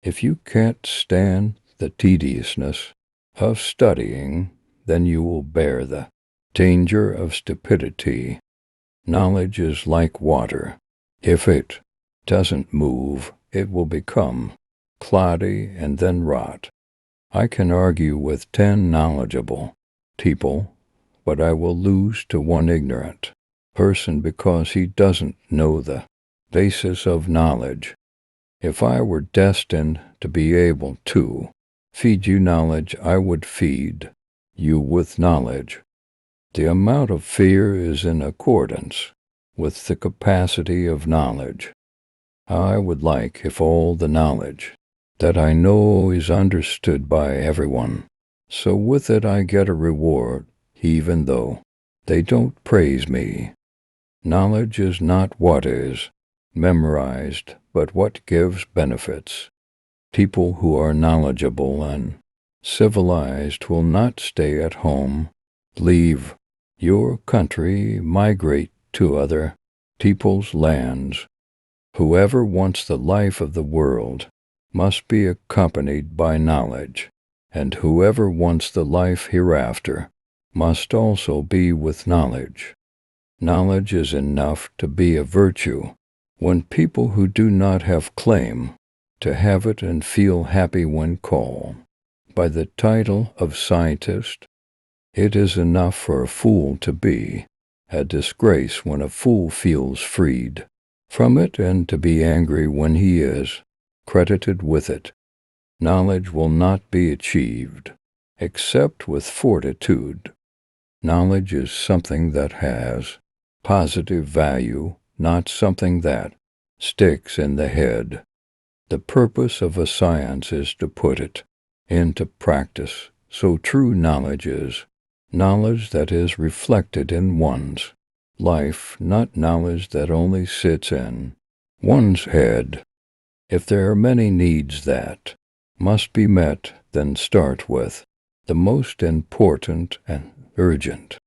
If you can't stand the tediousness of studying, then you will bear the danger of stupidity. Knowledge is like water. If it doesn't move, it will become cloudy and then rot. I can argue with 10 knowledgeable people, but I will lose to one ignorant person because he doesn't know the basis of knowledge. If I were destined to be able to feed you knowledge, I would feed you with knowledge. The amount of fear is in accordance with the capacity of knowledge. I would like if all the knowledge that I know is understood by everyone, so with it I get a reward, even though they don't praise me. Knowledge is not what is memorized, but what gives benefits. People who are knowledgeable and civilized will not stay at home, leave your country, migrate to other people's lands. Whoever wants the life of the world must be accompanied by knowledge, and whoever wants the life hereafter must also be with knowledge. Knowledge is enough to be a virtue when people who do not have claim to have it and feel happy when called by the title of scientist. It is enough for a fool to be a disgrace when a fool feels freed from it and to be angry when he is credited with it. Knowledge will not be achieved except with fortitude. Knowledge is something that has positive value, not something that sticks in the head. The purpose of a science is to put it into practice, so true knowledge is knowledge that is reflected in one's life, not knowledge that only sits in one's head. If there are many needs that must be met, then start with the most important and urgent.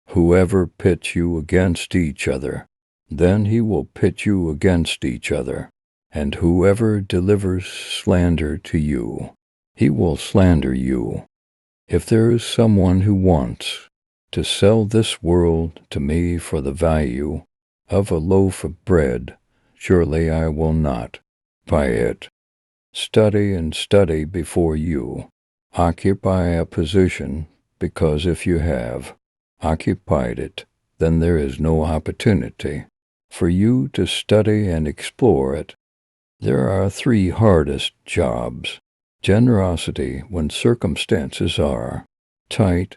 Whoever pits you against each other, then he will pit you against each other. And whoever delivers slander to you, he will slander you. If there is someone who wants to sell this world to me for the value of a loaf of bread, surely I will not buy it. Study and study before you occupy a position, because if you have occupied it, then there is no opportunity for you to study and explore it. There are 3 hardest jobs: generosity when circumstances are tight,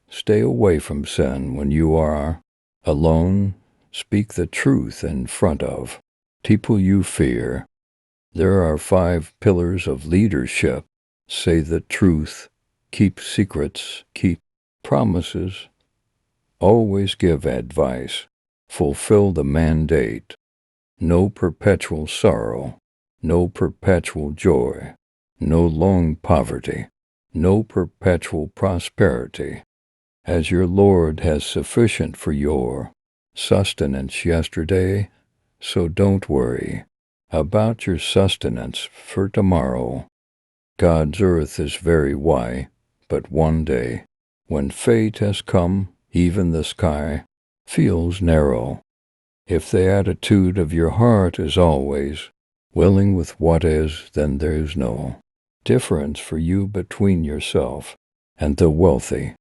stay away from sin when you are alone, speak the truth in front of people you fear. There are 5 pillars of leadership: say the truth, keep secrets, keep promises, always give advice, fulfill the mandate. No perpetual sorrow, no perpetual joy, no long poverty, no perpetual prosperity. As your Lord has sufficient for your sustenance yesterday, so don't worry about your sustenance for tomorrow. God's earth is very wide, but one day, when fate has come, even the sky feels narrow. If the attitude of your heart is always willing with what is, then there is no difference for you between yourself and the wealthy.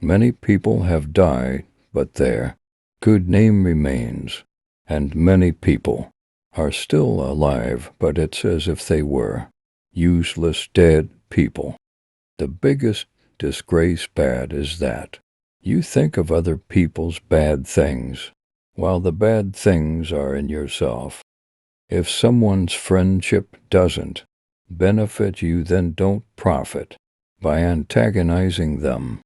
Many people have died, but their good name remains, and many people are still alive, but it's as if they were useless dead people. The biggest disgrace bad is that you think of other people's bad things, while the bad things are in yourself. If someone's friendship doesn't benefit you, then don't profit by antagonizing them.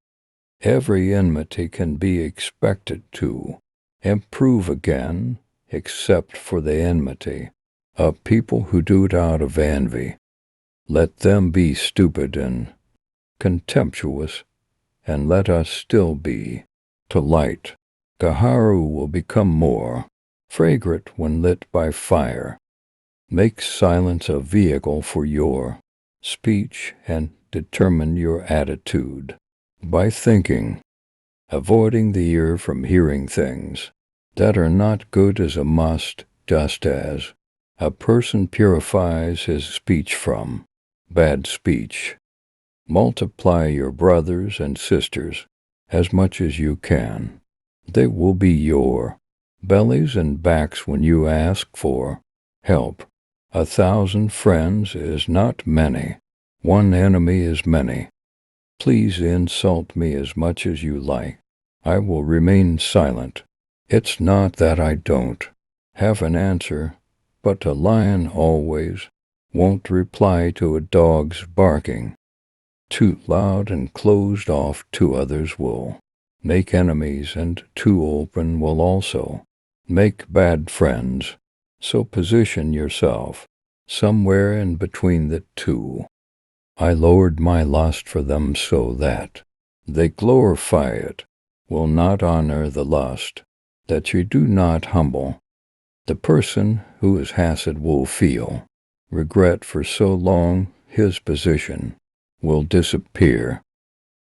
Every enmity can be expected to improve again, except for the enmity of people who do it out of envy. Let them be stupid and contemptuous, and let us still be polite. Gaharu will become more fragrant when lit by fire. Make silence a vehicle for your speech and determine your attitude by thinking, avoiding the ear from hearing things that are not good as a must, just as a person purifies his speech from bad speech. Multiply your brothers and sisters as much as you can. They will be your bellies and backs when you ask for help. 1,000 friends is not many. One enemy is many. Please insult me as much as you like. I will remain silent. It's not that I don't have an answer, but a lion always won't reply to a dog's barking. Too loud and closed off to others will make enemies, and too open will also make bad friends. So position yourself somewhere in between the two. I lowered my lust for them so that they glorify it, will not honor the lust, that you do not humble. The person who is hassid will feel regret for so long his position will disappear.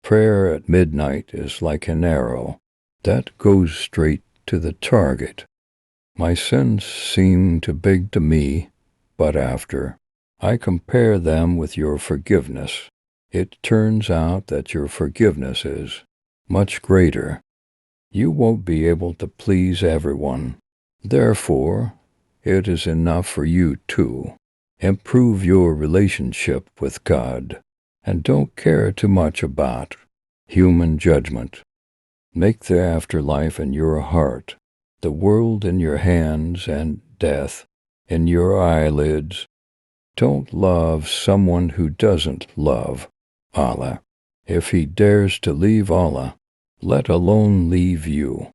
Prayer at midnight is like an arrow that goes straight to the target. My sins seem too big to me, but after I compare them with your forgiveness, it turns out that your forgiveness is much greater. You won't be able to please everyone. Therefore, it is enough for you to improve your relationship with God, and don't care too much about human judgment. Make the afterlife in your heart, the world in your hands, and death in your eyelids. Don't love someone who doesn't love Allah. If he dares to leave Allah, let alone leave you.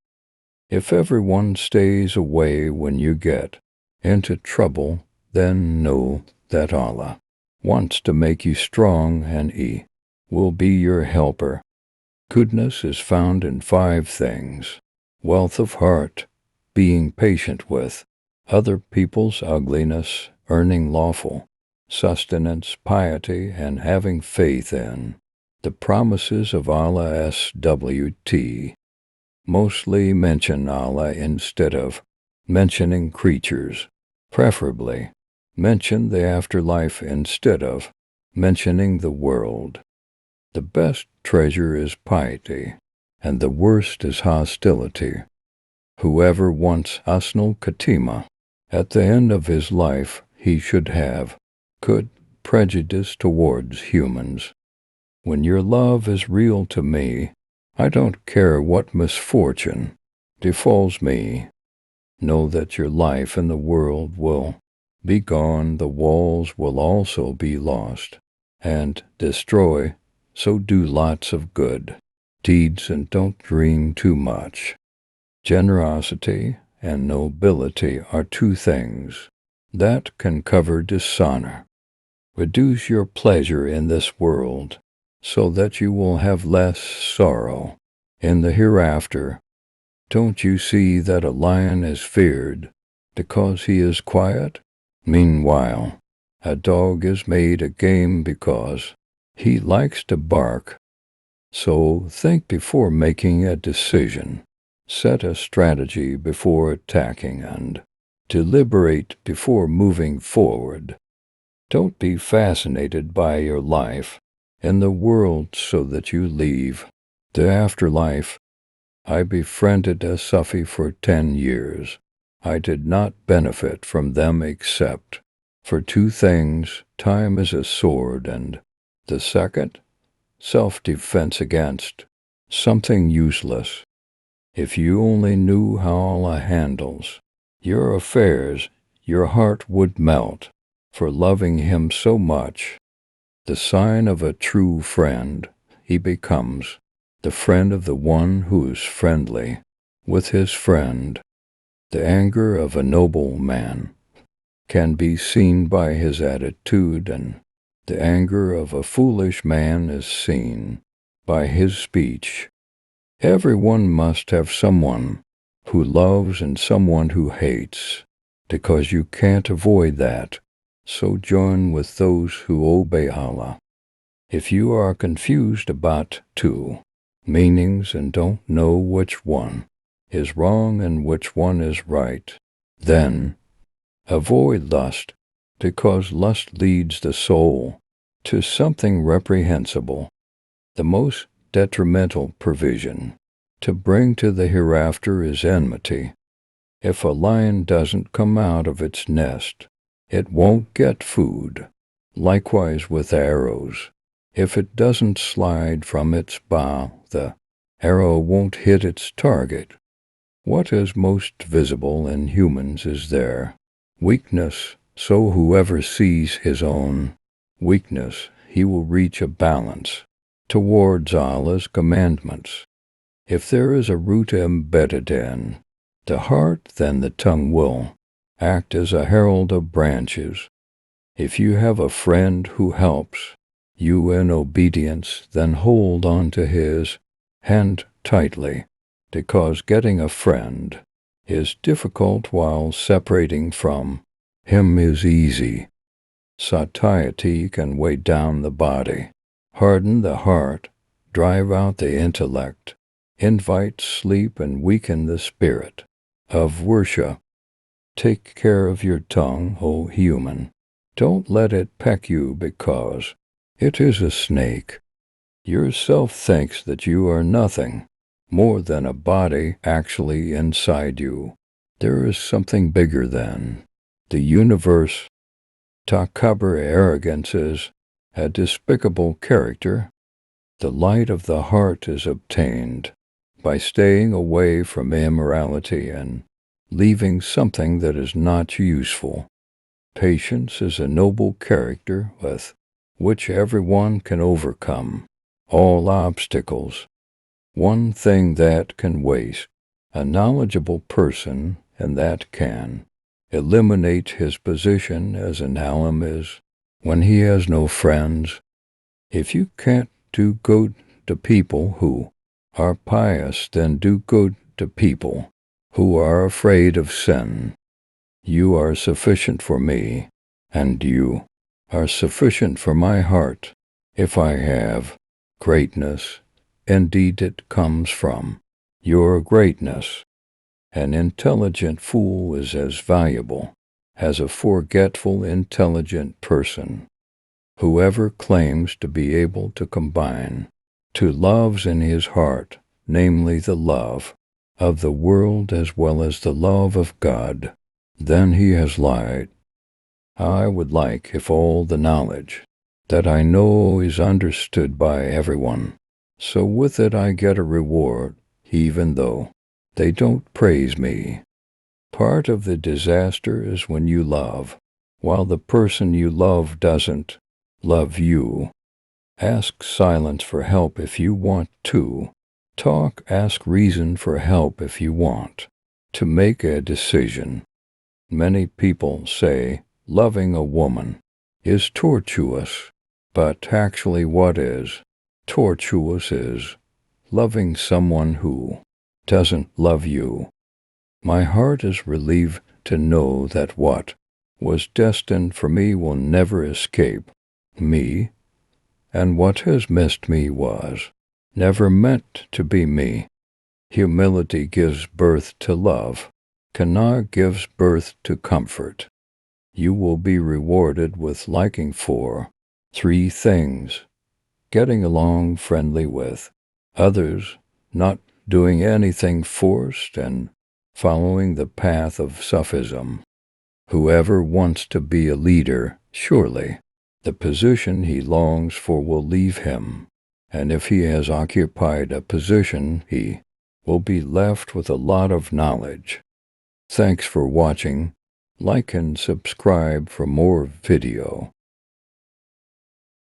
If everyone stays away when you get into trouble, then know that Allah wants to make you strong, and He will be your helper. Goodness is found in 5 things: wealth of heart, being patient with other people's ugliness, earning lawful sustenance, piety, and having faith in the promises of Allah. SWT. Mostly mention Allah instead of mentioning creatures. Preferably, mention the afterlife instead of mentioning the world. The best treasure is piety, and the worst is hostility. Whoever wants Husnul Khatima at the end of his life, he should have good prejudice towards humans. When your love is real to me, I don't care what misfortune befalls me. Know that your life in the world will be gone, the walls will also be lost and destroy, so do lots of good deeds and don't dream too much. Generosity and nobility are 2 things that can cover dishonor. Reduce your pleasure in this world, so that you will have less sorrow in the hereafter. Don't you see that a lion is feared because he is quiet? Meanwhile, a dog is made a game because he likes to bark. So think before making a decision. Set a strategy before attacking, and deliberate before moving forward. Don't be fascinated by your life in the world so that you leave the afterlife. I befriended a Sufi for 10 years. I did not benefit from them except for 2 things: time is a sword, and the second, self-defense against something useless. If you only knew how Allah handles your affairs, your heart would melt for loving Him so much. The sign of a true friend, he becomes the friend of the one who is friendly with his friend. The anger of a noble man can be seen by his attitude, and the anger of a foolish man is seen by his speech. Everyone must have someone who loves and someone who hates. because you can't avoid that. So join with those who obey Allah. If you are confused about two meanings and don't know which one is wrong and which one is right, then avoid lust, because lust leads the soul to something reprehensible, the most detrimental provision to bring to the hereafter is enmity. If a lion doesn't come out of its nest, it won't get food. Likewise with arrows. If it doesn't slide from its bow, the arrow won't hit its target. What is most visible in humans is their weakness, so whoever sees his own weakness, he will reach a balance towards Allah's commandments. If there is a root embedded in the heart, then the tongue will act as a herald of branches. If you have a friend who helps you in obedience, then hold on to his hand tightly, because getting a friend is difficult while separating from him is easy. Satiety can weigh down the body, harden the heart, drive out the intellect, invite sleep, and weaken the spirit of worship. Take care of your tongue, O human. Don't let it peck you, because it is a snake. Yourself thinks that you are nothing more than a body actually inside you. There is something bigger than the universe. Takabur, arrogance, is a despicable character. The light of the heart is obtained by staying away from immorality and leaving something that is not useful. Patience is a noble character with which everyone can overcome all obstacles. One thing that can waste a knowledgeable person and that can eliminate his position as an alim is when he has no friends. If you can't do good to people who are pious, then do good to people who are afraid of sin. You are sufficient for me, and you are sufficient for my heart. If I have greatness, indeed it comes from your greatness. An intelligent fool is as valuable as a forgetful, intelligent person. Whoever claims to be able to combine two loves in his heart, namely the love of the world as well as the love of God, then he has lied. I would like if all the knowledge that I know is understood by everyone, so with it I get a reward, even though they don't praise me. Part of the disaster is when you love, while the person you love doesn't love you. Ask silence for help if you want to talk. Ask reason for help if you want to make a decision. Many people say loving a woman is tortuous, but actually what is tortuous is loving someone who doesn't love you. My heart is relieved to know that what was destined for me will never escape me, and what has missed me was never meant to be me. Humility gives birth to love. Kana gives birth to comfort. You will be rewarded with liking for 3 things: getting along friendly with others, not doing anything forced, and following the path of Sufism. Whoever wants to be a leader, surely the position he longs for will leave him, and if he has occupied a position, he will be left with a lot of knowledge. Thanks for watching. Like and subscribe for more video.